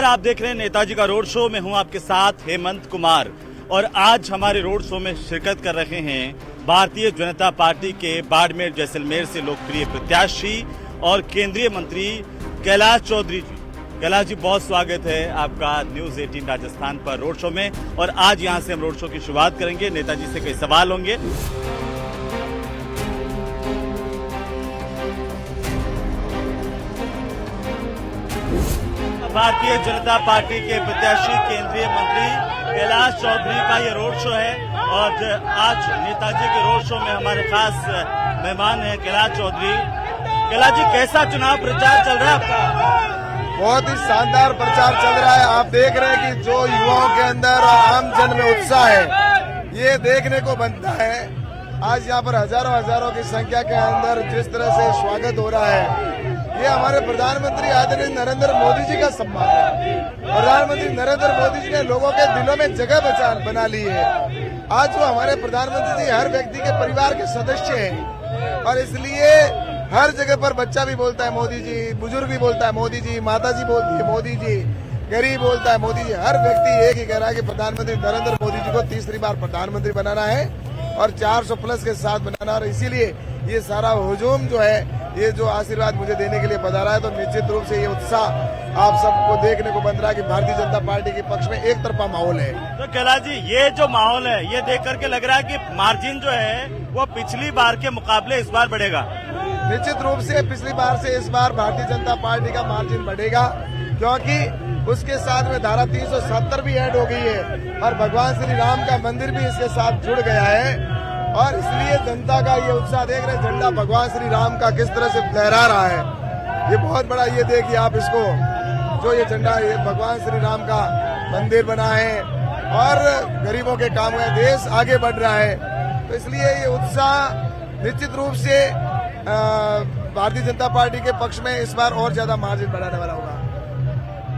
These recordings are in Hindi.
नमस्कार, आप देख रहे हैं नेताजी का रोड शो। मैं हूं आपके साथ हेमंत कुमार और आज हमारे रोड शो में शिरकत कर रहे हैं भारतीय जनता पार्टी के बाड़मेर जैसलमेर से लोकप्रिय प्रत्याशी और केंद्रीय मंत्री कैलाश चौधरी जी। कैलाश जी, बहुत स्वागत है आपका न्यूज 18 राजस्थान पर रोड शो में। और आज यहां से हम रोड शो की शुरुआत करेंगे। नेताजी से कई सवाल होंगे। भारतीय जनता पार्टी के प्रत्याशी केंद्रीय मंत्री कैलाश चौधरी का ये रोड शो है और आज नेताजी के रोड शो में हमारे खास मेहमान हैं कैलाश चौधरी। कैलाश जी, कैसा चुनाव प्रचार चल रहा है आपका? बहुत ही शानदार प्रचार चल रहा है। आप देख रहे हैं कि जो युवाओं के अंदर और आम जन में उत्साह है, ये देखने को बनता है। आज यहाँ पर हजारों की संख्या के अंदर जिस तरह से स्वागत हो रहा है, ये हमारे प्रधानमंत्री आदरणीय नरेंद्र मोदी जी का सम्मान है। प्रधानमंत्री नरेंद्र मोदी जी ने लोगों के दिलों में जगह बना ली है। आज वो हमारे प्रधानमंत्री जी हर व्यक्ति के परिवार के सदस्य हैं और इसलिए हर जगह पर बच्चा भी बोलता है मोदी जी, बुजुर्ग भी बोलता है मोदी जी, माता जी बोलती है मोदी जी, गरीब बोलता है मोदी जी। हर व्यक्ति एक ही कह रहा है कि प्रधानमंत्री नरेंद्र मोदी जी को तीसरी बार प्रधानमंत्री बनाना है और 400 प्लस के साथ बनाना। और इसीलिए ये सारा हुजूम जो है, ये जो आशीर्वाद मुझे देने के लिए पधारा है, तो निश्चित रूप से ये उत्साह आप सबको देखने को बन रहा है कि भारतीय जनता पार्टी के पक्ष में एक तरफा माहौल है। तो कैलाश जी, ये जो माहौल है, ये देख करके लग रहा है कि मार्जिन जो है वो पिछली बार के मुकाबले इस बार बढ़ेगा। निश्चित रूप से पिछली बार से इस बार भारतीय जनता पार्टी का मार्जिन बढ़ेगा, क्योंकि उसके साथ में धारा 370 भी ऐड हो गई है और भगवान श्री राम का मंदिर भी इसके साथ जुड़ गया है। और इसलिए जनता का ये उत्साह देख रहे, झंडा भगवान श्री राम का किस तरह से लहरा रहा है, ये बहुत बड़ा। ये देखिए आप इसको, जो ये झंडा, ये भगवान श्री राम का मंदिर बना है और गरीबों के काम में देश आगे बढ़ रहा है। तो इसलिए ये उत्साह निश्चित रूप से भारतीय जनता पार्टी के पक्ष में इस बार और ज्यादा मार्जिन बढ़ाने वाला होगा।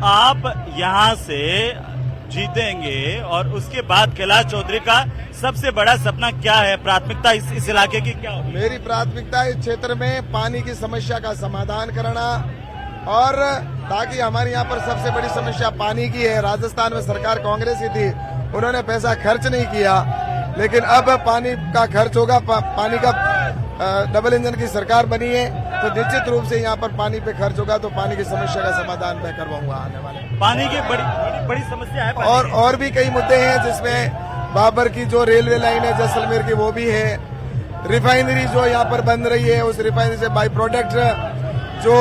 आप यहाँ से जीतेंगे और उसके बाद कैलाश चौधरी का सबसे बड़ा सपना क्या है? प्राथमिकता इस इलाके की क्या होगी? मेरी प्राथमिकता इस क्षेत्र में पानी की समस्या का समाधान करना, और ताकि हमारे यहाँ पर सबसे बड़ी समस्या पानी की है। राजस्थान में सरकार कांग्रेस की थी, उन्होंने पैसा खर्च नहीं किया, लेकिन अब पानी का खर्च होगा। पानी का डबल इंजन की सरकार बनी है, तो निश्चित रूप से यहाँ पर पानी पे खर्च होगा, तो पानी की समस्या का समाधान मैं करवाऊंगा आने वाले। पानी की बड़ी समस्या है। और भी कई मुद्दे हैं, जिसमें बाबर की जो रेलवे लाइन है जैसलमेर की, वो भी है। रिफाइनरी जो यहाँ पर बन रही है, उस रिफाइनरी से बाई प्रोडक्ट जो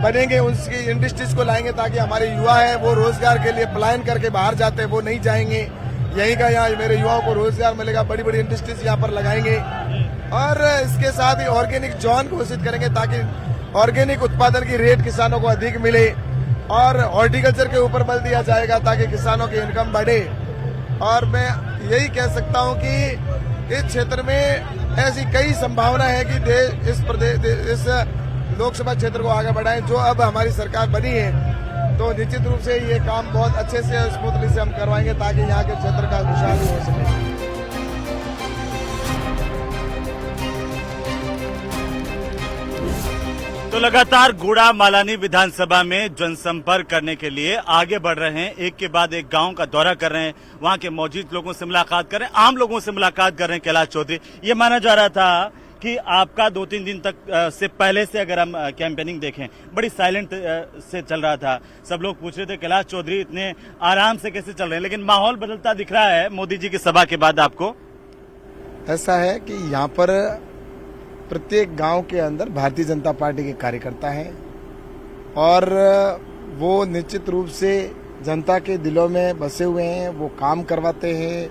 बनेंगे, उसकी इंडस्ट्रीज को लाएंगे, ताकि हमारे युवा है वो रोजगार के लिए पलायन करके बाहर जाते हैं, वो नहीं जाएंगे। यहीं का यहाँ मेरे युवाओं को रोजगार मिलेगा, बड़ी बड़ी इंडस्ट्रीज यहाँ पर लगाएंगे। और इसके साथ ही ऑर्गेनिक जोन घोषित करेंगे, ताकि ऑर्गेनिक उत्पादन की रेट किसानों को अधिक मिले, और हॉर्टिकल्चर के ऊपर बल दिया जाएगा ताकि किसानों की इनकम बढ़े। और मैं यही कह सकता हूं कि इस क्षेत्र में ऐसी कई संभावना है कि इस लोकसभा क्षेत्र को आगे बढ़ाएं। जो अब हमारी सरकार बनी है, तो निश्चित रूप से ये काम बहुत अच्छे से स्मूथली से हम करवाएंगे, ताकि यहाँ के क्षेत्र का खुशहाली हो सके। तो लगातार गुड़ा मालानी विधानसभा में जनसंपर्क करने के लिए आगे बढ़ रहे हैं। एक के बाद एक गांव का दौरा कर रहे हैं, वहां के मौजूद लोगों से मुलाकात कर रहे हैं, आम लोगों से मुलाकात कर रहे हैं कैलाश चौधरी। ये माना जा रहा था कि आपका 2-3 दिन तक से पहले से अगर हम कैंपेनिंग देखें, बड़ी साइलेंट से चल रहा था। सब लोग पूछ रहे थे कैलाश चौधरी इतने आराम से कैसे चल रहे हैं, लेकिन माहौल बदलता दिख रहा है मोदी जी की सभा के बाद आपको। ऐसा है कि यहाँ पर प्रत्येक गांव के अंदर भारतीय जनता पार्टी के कार्यकर्ता हैं और वो निश्चित रूप से जनता के दिलों में बसे हुए हैं, वो काम करवाते हैं।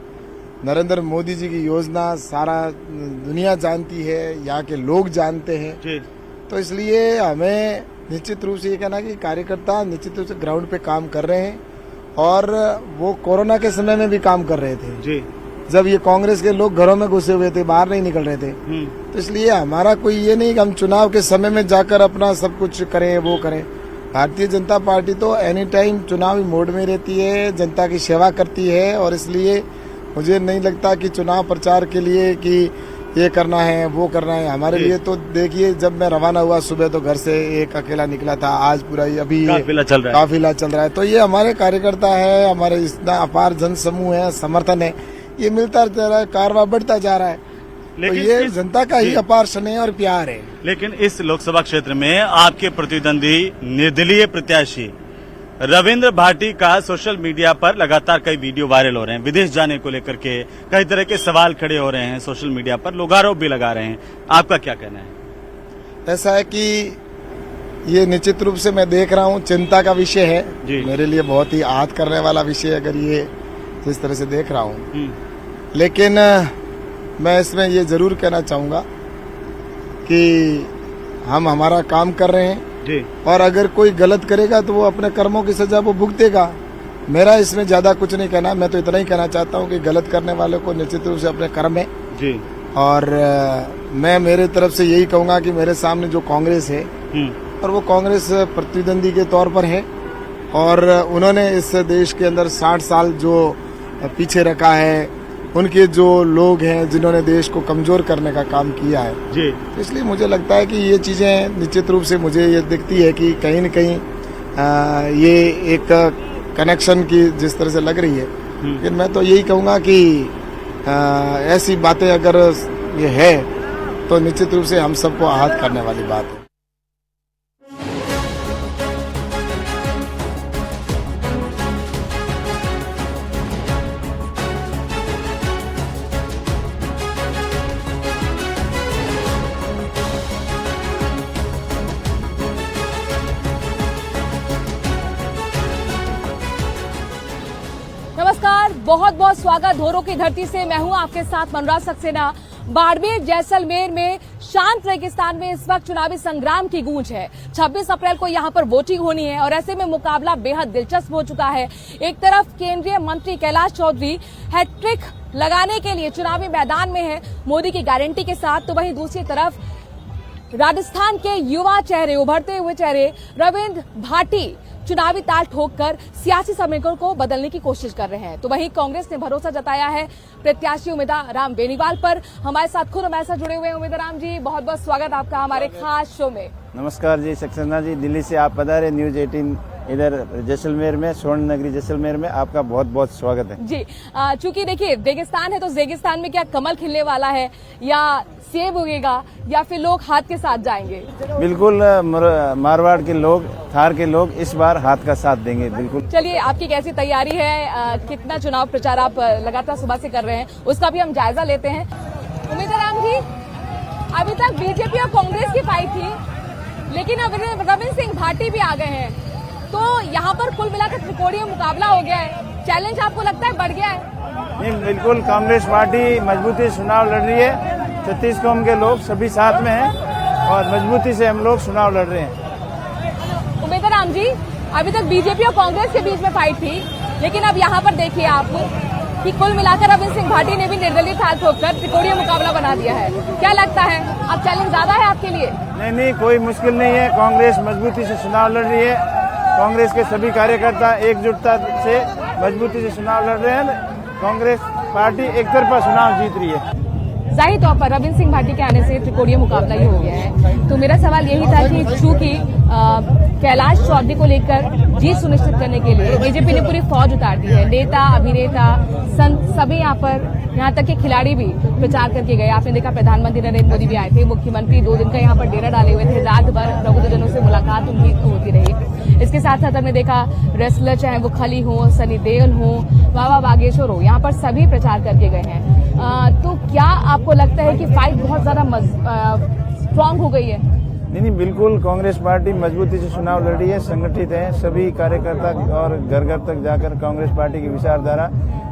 नरेंद्र मोदी जी की योजना सारा दुनिया जानती है, यहाँ के लोग जानते हैं। तो इसलिए हमें निश्चित रूप से ये कहना कि कार्यकर्ता निश्चित रूप से ग्राउंड पे काम कर रहे हैं, और वो कोरोना के समय में भी काम कर रहे थे जी, जब ये कांग्रेस के लोग घरों में घुसे हुए थे, बाहर नहीं निकल रहे थे। तो इसलिए हमारा कोई ये नहीं कि हम चुनाव के समय में जाकर अपना सब कुछ करें, वो करें। भारतीय जनता पार्टी तो एनी टाइम चुनावी मोड में रहती है, जनता की सेवा करती है, और इसलिए मुझे नहीं लगता कि चुनाव प्रचार के लिए कि ये करना है वो करना है। हमारे लिए तो देखिए, जब मैं रवाना हुआ सुबह तो घर से एक अकेला निकला था, आज पूरा अभी काफिला चल रहा है। काफिला चल रहा है। तो ये हमारे कार्यकर्ता है, हमारे इतना अपार जन समूह है, समर्थन है, ये मिलता जा रहा है, कारवा बढ़ता जा रहा है। तो ये जनता का ही अपार स्नेह और प्यार है। लेकिन इस लोकसभा क्षेत्र में आपके प्रतिद्वंदी निर्दलीय प्रत्याशी रविंद्र भाटी का सोशल मीडिया पर लगातार कई वीडियो वायरल हो रहे हैं। विदेश जाने को लेकर के कई तरह के सवाल खड़े हो रहे हैं सोशल मीडिया पर, लोग आरोप भी लगा रहे हैं। आपका क्या कहना है? ऐसा है कि ये निश्चित रूप से मैं देख रहा हूँ चिंता का विषय है जी। मेरे लिए बहुत ही आहत करने वाला विषय है, अगर ये जिस तरह से देख रहा हूँ। लेकिन मैं इसमें ये जरूर कहना चाहूंगा कि हम हमारा काम कर रहे हैं जी। और अगर कोई गलत करेगा तो वो अपने कर्मों की सजा वो भुगतेगा। मेरा इसमें ज्यादा कुछ नहीं कहना, मैं तो इतना ही कहना चाहता हूँ कि गलत करने वाले को निश्चित रूप से अपने कर्म है जी। और मैं मेरे तरफ से यही कहूंगा कि मेरे सामने जो कांग्रेस है और वो कांग्रेस प्रतिद्वंदी के तौर पर है और उन्होंने इस देश के अंदर 60 साल जो पीछे रखा है, उनके जो लोग हैं जिन्होंने देश को कमजोर करने का काम किया है जी। तो इसलिए मुझे लगता है कि ये चीजें निश्चित रूप से मुझे ये दिखती है कि कहीं न कहीं ये एक कनेक्शन की जिस तरह से लग रही है। लेकिन मैं तो यही कहूंगा कि ऐसी बातें अगर ये है तो निश्चित रूप से हम सबको आहत करने वाली बात है। नमस्कार, बहुत बहुत स्वागत धोरों की धरती से। मैं हूं आपके साथ मनराज सक्सेना। बाड़मेर जैसलमेर में शांत रेगिस्तान में इस वक्त चुनावी संग्राम की गूंज है। 26 अप्रैल को यहां पर वोटिंग होनी है और ऐसे में मुकाबला बेहद दिलचस्प हो चुका है। एक तरफ केंद्रीय मंत्री कैलाश चौधरी हैट्रिक लगाने के लिए चुनावी मैदान में है मोदी की गारंटी के साथ, तो वहीं दूसरी तरफ राजस्थान के युवा चेहरे, उभरते हुए चेहरे रविंद्र भाटी चुनावी ताल ठोककर सियासी समीकरण को बदलने की कोशिश कर रहे हैं। तो वहीं कांग्रेस ने भरोसा जताया है प्रत्याशी उम्मीदवार राम बेनीवाल पर। हमारे साथ खुद हमारे साथ जुड़े हुए हैं उम्मीदवार राम जी, बहुत बहुत स्वागत आपका हमारे खास शो में। नमस्कार जी सक्सेना जी, दिल्ली से आप पधारे न्यूज 18 इधर जैसलमेर में, स्वर्ण नगरी जैसलमेर में, आपका बहुत बहुत स्वागत है जी। चूंकि देखिए रेगिस्तान है तो रेगिस्तान में क्या कमल खिलने वाला है या सेब उगेगा या फिर लोग हाथ के साथ जाएंगे? बिल्कुल मारवाड़ के लोग, थार के लोग इस बार हाथ का साथ देंगे बिल्कुल। चलिए, आपकी कैसी तैयारी है? कितना चुनाव प्रचार आप लगातार सुबह से कर रहे हैं, उसका भी हम जायजा लेते हैं। उम्मीदवार राम जी, अभी तक बीजेपी और कांग्रेस की फाइट थी, लेकिन अब रविंद्र सिंह भाटी भी आ गए हैं, तो यहाँ पर कुल मिलाकर त्रिकोणीय मुकाबला हो गया है। चैलेंज आपको लगता है बढ़ गया है? नहीं, बिल्कुल कांग्रेस पार्टी मजबूती से चुनाव लड़ रही है। 36 कौम के लोग सभी साथ में हैं और मजबूती से हम लोग चुनाव लड़ रहे हैं। उम्मीदवार राम जी, अभी तक बीजेपी और कांग्रेस के बीच में फाइट थी, लेकिन अब यहाँ पर देखिए आप कि कुल मिलाकर रविंद्र सिंह भाटी ने भी निर्दलीय ताल ठोककर त्रिकोणीय मुकाबला बना दिया है। क्या लगता है, अब चैलेंज ज्यादा है आपके लिए? नहीं, कोई मुश्किल नहीं है। कांग्रेस मजबूती से चुनाव लड़ रही है। कांग्रेस के सभी कार्यकर्ता एकजुटता से मजबूती से चुनाव लड़ रहे हैं। कांग्रेस पार्टी एक तरफा चुनाव जीत रही है। जाहिर तौर पर रविंद्र सिंह भाटी के आने से त्रिकोणीय मुकाबला ही हो गया है। तो मेरा सवाल यही था कि चूंकि कैलाश चौधरी को लेकर जीत सुनिश्चित करने के लिए बीजेपी ने पूरी फौज उतार दी है, नेता, अभिनेता, संत सभी यहाँ पर, यहाँ तक के खिलाड़ी भी प्रचार करके गए। आपने देखा प्रधानमंत्री नरेंद्र मोदी भी आए थे, मुख्यमंत्री 2 दिन का यहाँ पर डेरा डाले हुए थे, रात भर प्रबुद्धजनों से मुलाकात उनकी होती रही। इसके साथ साथ हमने देखा रेसलर, चाहे वो खली हो, सनी देओल हो, बाबा बागेश्वर हो, यहाँ पर सभी प्रचार करके गए हैं। तो क्या आपको लगता है कि फाइट बहुत ज्यादा स्ट्रांग हो गई है? नहीं, बिल्कुल कांग्रेस पार्टी मजबूती से चुनाव लड़ रही है, संगठित है, सभी कार्यकर्ता और घर घर तक जाकर कांग्रेस पार्टी की विचारधारा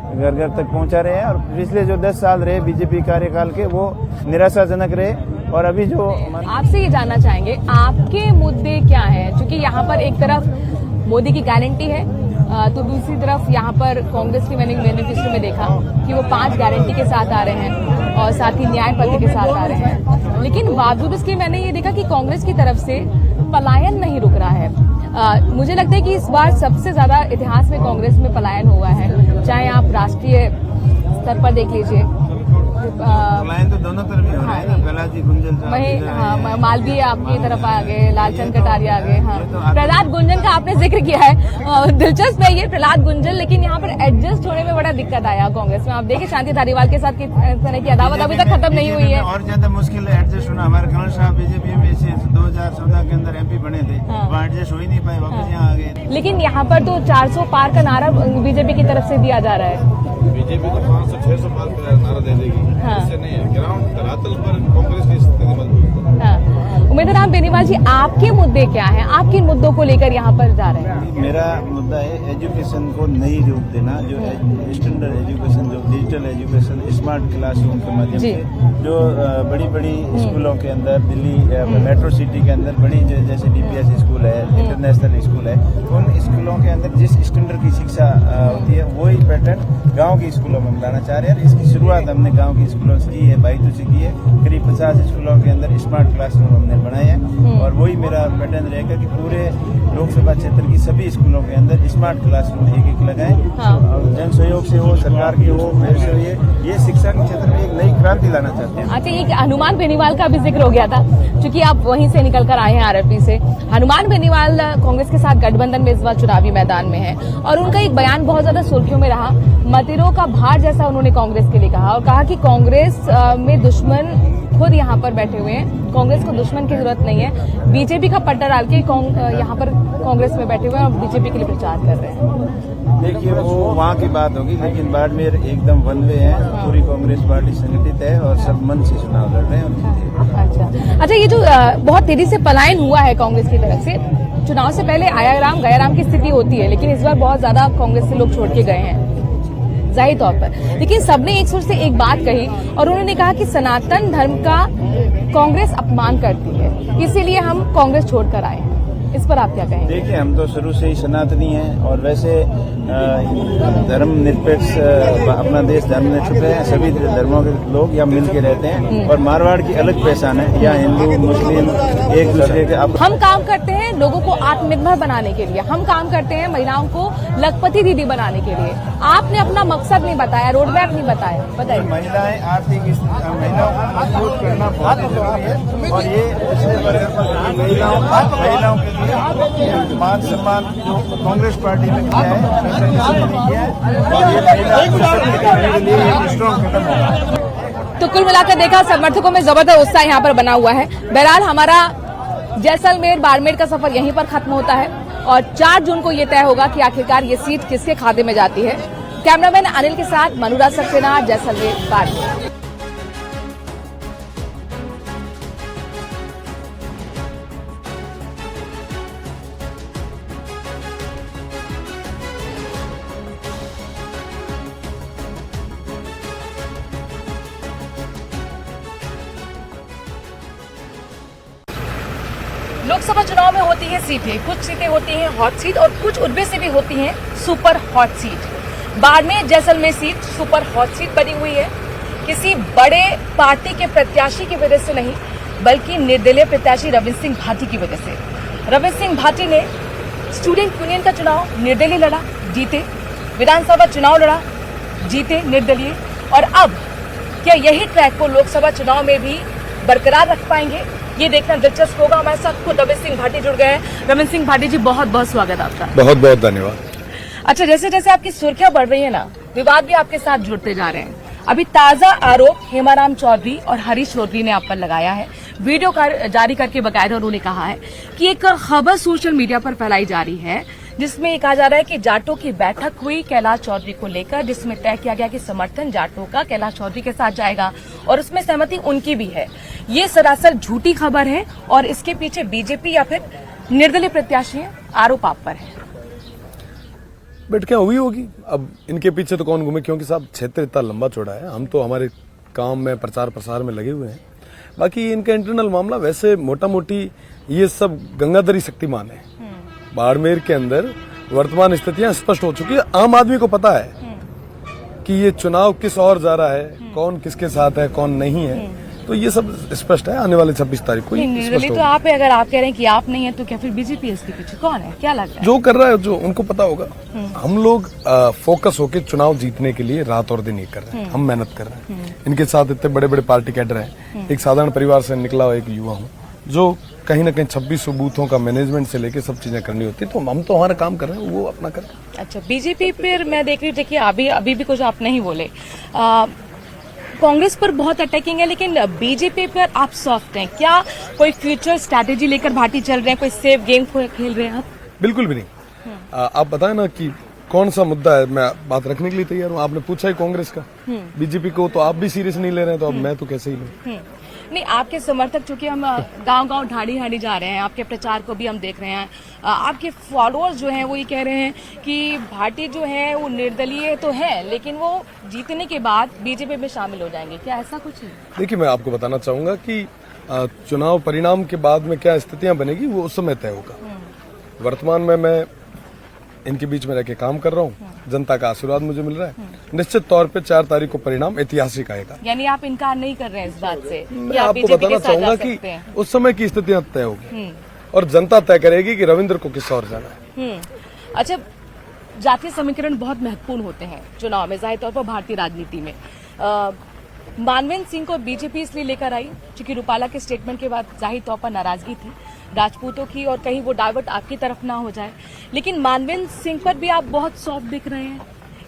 घर घर तक पहुंचा रहे हैं। और पिछले जो 10 साल रहे बीजेपी कार्यकाल के, वो निराशाजनक रहे। और अभी जो आपसे ये जानना चाहेंगे, आपके मुद्दे क्या हैं? क्योंकि यहाँ पर एक तरफ मोदी की गारंटी है, तो दूसरी तरफ यहाँ पर कांग्रेस की मैंने मैनिफेस्टो में देखा कि वो 5 गारंटी के साथ आ रहे हैं और साथ ही न्याय पत्र के साथ आ रहे हैं। लेकिन बावजूद इसके मैंने ये देखा कि कांग्रेस की तरफ से पलायन नहीं रुक रहा है। मुझे लगता है कि इस बार सबसे ज्यादा इतिहास में कांग्रेस में पलायन हुआ है। चाहे आप राष्ट्रीय स्तर पर देख लीजिए, पलायन तो दोनों तरफ ही हो रहा है ना, प्रहलाद गुंजन साहब वही इधर आए हाँ हैं। मालवीय आपकी तरफ आ गए, लालचंद कटारिया आ गए। हाँ ये तो आप- प्रहलाद गुंजन का आपने जिक्र किया है, दिलचस्प है ये प्रहलाद गुंजन, लेकिन यहाँ पर एडजस्ट होने में बड़ा दिक्कत आया कांग्रेस में। आप देखिए शांति धारीवाल के साथ किस तरह की अदावत अभी तक खत्म नहीं हुई है। और ज्यादा मुश्किल है एडजस्ट होना। हमारे कमल साहब बीजेपी में से 2014 के अंदर MP बने थे, हाँ। वहाँ एडजस्ट हो ही नहीं पाए, वापस यहाँ आ गए। लेकिन यहाँ पर तो 400 पार का नारा बीजेपी की तरफ से दिया जा रहा है। बीजेपी तो 500-600 पार का नारा दे देगी, हाँ। इससे नहीं है। ग्राउंड धरातल पर कांग्रेस की स्थिति मजबूत है। हाँ उमेदवार राम बेनीवाल जी, आपके मुद्दे क्या हैं? आप किन मुद्दों को लेकर यहाँ पर जा रहे हैं? मेरा मुद्दा है एजुकेशन को नई रूप देना, जो स्टैंडर्ड एजुकेशन, जो डिजिटल एजुकेशन, स्मार्ट क्लासरूम के माध्यम जी। से जो बड़ी बड़ी स्कूलों के अंदर, दिल्ली मेट्रो सिटी के अंदर बड़ी जैसे DPS स्कूल है, इंटरनेशनल स्कूल है, उन स्कूलों के अंदर जिस स्टैंडर्ड की शिक्षा होती है वही पैटर्न गांव के स्कूलों में हम लाना चाह रहे हैं। इसकी शुरुआत हमने गांव के स्कूलों से की है, बाईतू से की है। करीब 50 स्कूलों के अंदर स्मार्ट क्लासरूम हमने बनाए हैं और वही मेरा पैटर्न रहेगा कि पूरे लोकसभा क्षेत्र की सभी स्कूलों के अंदर स्मार्ट क्लासरूम एक लगाएं। हाँ। और जन सहयोग से हो, सरकार की हो, मेरे से हो, ये शिक्षा के क्षेत्र में एक नई क्रांति लाना चाहते हैं। अच्छा, ये हनुमान बेनीवाल का भी जिक्र हो गया था, क्योंकि आप वहीं से निकल कर आए हैं RFP से। हनुमान बेनीवाल कांग्रेस के साथ गठबंधन में इस बार चुनावी मैदान में है और उनका एक बयान बहुत ज्यादा सुर्खियों में रहा। मतिरों का भार जैसा उन्होंने कांग्रेस के लिए कहा और कहा कि कांग्रेस में दुश्मन खुद यहाँ पर बैठे हुए हैं, कांग्रेस को दुश्मन की जरूरत नहीं है। बीजेपी का पट्टा डाल के यहाँ पर कांग्रेस में बैठे हुए हैं और बीजेपी के लिए प्रचार कर रहे हैं। देखिए वो वहाँ की बात होगी, लेकिन बाड़मेर एकदम वन वे है, पूरी कांग्रेस पार्टी संगठित है और सब मन से चुनाव लड़ रहे हैं। अच्छा, ये जो बहुत तेजी से पलायन हुआ है कांग्रेस की तरफ से, चुनाव से पहले आयाराम गयाराम की स्थिति होती है, लेकिन इस बार बहुत ज्यादा कांग्रेस से लोग छोड़ के गए हैं जाहिर तौर पर। लेकिन सबने एक सुर से एक बात कही और उन्होंने कहा कि सनातन धर्म का कांग्रेस अपमान करती है, इसीलिए हम कांग्रेस छोड़कर आए हैं। इस पर आप क्या कहेंगे? देखिए हम तो शुरू से ही सनातनी हैं और वैसे धर्म निरपेक्ष अपना देश धर्मनिरपेक्ष है, सभी धर्मों के लोग यहाँ मिल के रहते हैं और मारवाड़ की अलग पहचान है। यहाँ हिंदू मुस्लिम एक दूसरे के हम काम करते हैं लोगों को आत्मनिर्भर बनाने के लिए, हम काम करते हैं महिलाओं को लखपति दीदी बनाने के लिए। आपने अपना मकसद नहीं बताया, रोड मैप नहीं बताया, बताइए। महिलाएं आर्थिक महिलाओं को मजबूत करना बहुत जरूरी है और ये महिलाओं के लिए मान सम्मान जो कांग्रेस पार्टी ने किया है, तो कुल मिलाकर देखा समर्थकों में जबरदस्त उत्साह यहाँ पर बना हुआ है। बहरहाल हमारा जैसलमेर बाड़मेर का सफर यहीं पर खत्म होता है और 4 जून को ये तय होगा कि आखिरकार ये सीट किसके खाते में जाती है। कैमरामैन अनिल के साथ मनुराज सक्सेना, जैसलमेर बाड़मेर। लोकसभा चुनाव में होती है सीटें, कुछ सीटें होती हैं हॉट सीट और कुछ उनमें से भी होती हैं super hot seat. Barmer Jaisalmer seat super hot seat बनी हुई है, किसी बड़े पार्टी के प्रत्याशी की वजह से नहीं, बल्कि निर्दलीय प्रत्याशी रविंद्र सिंह भाटी की वजह से। रविंद्र सिंह भाटी ने स्टूडेंट यूनियन का चुनाव निर्दलीय लड़ा, जीते। विधानसभा चुनाव लड़ा, जीते निर्दलीय। और अब क्या यही ट्रैक को लोकसभा चुनाव में भी बरकरार रख पाएंगे, ये देखना दिलचस्प होगा। हमारे साथ खुद रविंद्र सिंह भाटी जुड़ गए हैं। रविंद्र सिंह भाटी जी, बहुत बहुत स्वागत आपका। बहुत बहुत धन्यवाद। अच्छा, जैसे जैसे आपकी सुर्खियां बढ़ रही है ना, विवाद भी आपके साथ जुड़ते जा रहे हैं। अभी ताजा आरोप हेमाराम चौधरी और हरीश चौधरी ने आप पर लगाया है, वीडियो जारी करके बकायदा उन्होंने कहा है कि एक खबर सोशल मीडिया पर फैलाई जा रही है जिसमें कहा जा रहा है कि जाटों की बैठक हुई कैलाश चौधरी को लेकर, जिसमें तय किया गया कि समर्थन जाटों का कैलाश चौधरी के साथ जाएगा और उसमें सहमति उनकी भी है। ये सरासर झूठी खबर है और इसके पीछे बीजेपी या फिर निर्दलीय प्रत्याशी हैं, आरोप आप पर है। बैठकें हुई होगी, अब इनके पीछे तो कौन घूमे, क्योंकि साहब क्षेत्र इतना लंबा चौड़ा है। हम तो हमारे काम में प्रचार प्रसार में लगे हुए हैं। बाकी इनका इंटरनल मामला वैसे मोटा मोटी ये सब गंगाधरी शक्तिमान है। बाड़मेर के अंदर वर्तमान स्थितियां स्पष्ट हो चुकी है। आम आदमी को पता है कि ये चुनाव किस ओर जा रहा है, कौन किसके साथ है, कौन नहीं है। तो ये सब स्पष्ट है, आने वाले 26 तारीख को ये स्पष्ट निर्दलीय तो होगा। आप है, अगर आप कह रहे हैं कि आप नहीं है तो क्या फिर बीजेपी इसके पीछे कौन है, क्या लगता है? जो कर रहा है जो उनको पता होगा। हम लोग फोकस होके चुनाव जीतने के लिए रात और दिन ये कर रहे हैं, हम मेहनत कर रहे हैं। इनके साथ इतने बड़े बड़े पार्टी कैडर हैं, एक साधारण परिवार से निकला हुआ एक युवा हूँ, जो कहीं ना कहीं 2600 बूथों का मैनेजमेंट से लेके सब चीजें करनी होती है, तो हम तो हमारा काम कर रहे हैं, वो अपना कर रहे हैं। अच्छा, बीजेपी पर मैं देख रही हूँ, देखिए अभी भी कुछ आप नहीं बोले, कांग्रेस पर बहुत अटैकिंग है, लेकिन बीजेपी पर आप सॉफ्ट हैं। क्या कोई फ्यूचर स्ट्रैटेजी लेकर भाटी चल रहे हैं, कोई सेफ गेम खेल रहे हैं आप? बिल्कुल भी नहीं। आप बताएं ना कि कौन सा मुद्दा है, मैं बात रखने के लिए तैयार हूँ। आपने पूछा ही कांग्रेस का, बीजेपी को तो आप भी सीरियस नहीं ले रहे हैं, तो अब मैं तो कैसे ही लूं। नहीं, आपके समर्थक, चूंकि हम गांव-गांव ढाड़ी जा रहे हैं, आपके प्रचार को भी हम देख रहे हैं, आपके फॉलोअर्स जो हैं वो ये कह रहे हैं कि भाटी जो है वो निर्दलीय तो है, लेकिन वो जीतने के बाद बीजेपी में शामिल हो जाएंगे, क्या ऐसा कुछ है? देखिए, मैं आपको बताना चाहूंगा कि चुनाव परिणाम के बाद में क्या स्थितियां बनेगी वो उस समय तय होगा। वर्तमान में मैं इनके बीच में रह के काम कर रहा हूँ, जनता का आशीर्वाद मुझे मिल रहा है। निश्चित तौर पे 4 तारीख को परिणाम ऐतिहासिक आएगा। यानी आप इनकार नहीं कर रहे हैं इस बात से? मैं आपको बताना चाहूंगा कि उस समय की स्थितियां तय होगी और जनता तय करेगी कि रविंद्र को किस ओर जाना है। अच्छा, जातीय समीकरण बहुत महत्वपूर्ण होते हैं चुनाव में, जाहिर तौर पर भारतीय राजनीति में। मानवेंद्र सिंह को बीजेपी इसलिए लेकर आई क्योंकि रूपाला के स्टेटमेंट के बाद जाहिर तौर पर नाराजगी थी राजपूतों की, और कहीं वो डाइवर्ट आपकी तरफ ना हो जाए, लेकिन मानवेंद्र सिंह पर भी आप बहुत सॉफ्ट दिख रहे हैं।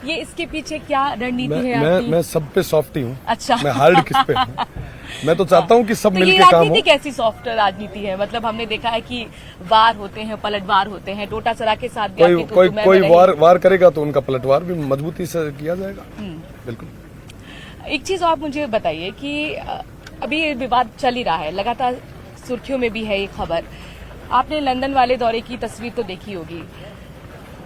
ये इसके पीछे क्या रणनीति है आपकी? मैं सब पे सॉफ्ट ही हूँ। अच्छा, मैं हार्ड किस पे हूँ? मैं तो चाहता हूँ कि सब तो मिलके ये काम हो। राजनीति कैसी सॉफ्ट राजनीति है? मतलब हमने देखा है कि वार होते हैं, पलटवार होते हैं, टोटासरा के साथ भी आपकी थूथू-मैं कोई रही। वार करेगा तो उनका पलटवार भी मजबूती से किया जाएगा। बिल्कुल। एक चीज आप मुझे बताइए कि अभी ये विवाद चल ही रहा है, लगातार सुर्खियों में भी है ये खबर। आपने लंदन वाले दौरे की तस्वीर तो देखी होगी।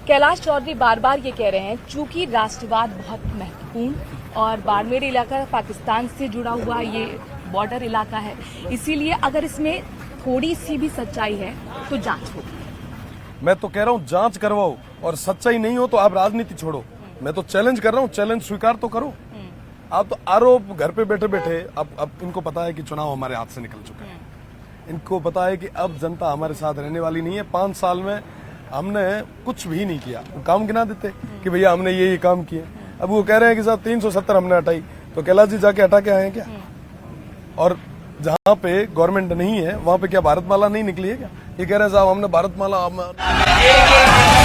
कैलाश चौधरी बार बार ये कह रहे हैं चूंकि राष्ट्रवाद बहुत महत्वपूर्ण और बाड़मेर इलाका पाकिस्तान से जुड़ा हुआ ये बॉर्डर इलाका है, इसीलिए अगर इसमें थोड़ी सी भी सच्चाई है तो जांच होगी। मैं तो कह रहा हूँ जांच करवाओ, और सच्चाई नहीं हो तो आप राजनीति छोड़ो। मैं तो चैलेंज कर रहा हूँ, चैलेंज स्वीकार तो करो। आप तो आरोप घर पे बैठे बैठे, अब इनको पता है कि चुनाव हमारे हाथ से निकल चुका है। इनको पता है कि अब जनता हमारे साथ रहने वाली नहीं है। 5 साल में हमने कुछ भी नहीं किया। वो काम गिना देते कि भैया हमने ये काम किए। अब वो कह रहे हैं कि साहब 370 हमने हटाई, तो कैलाश जी जाके हटा के आए हैं क्या? और जहाँ पे गवर्नमेंट नहीं है वहां पे क्या भारतमाला नहीं निकली है क्या? ये कह रहे हैं साहब हमने भारतमाला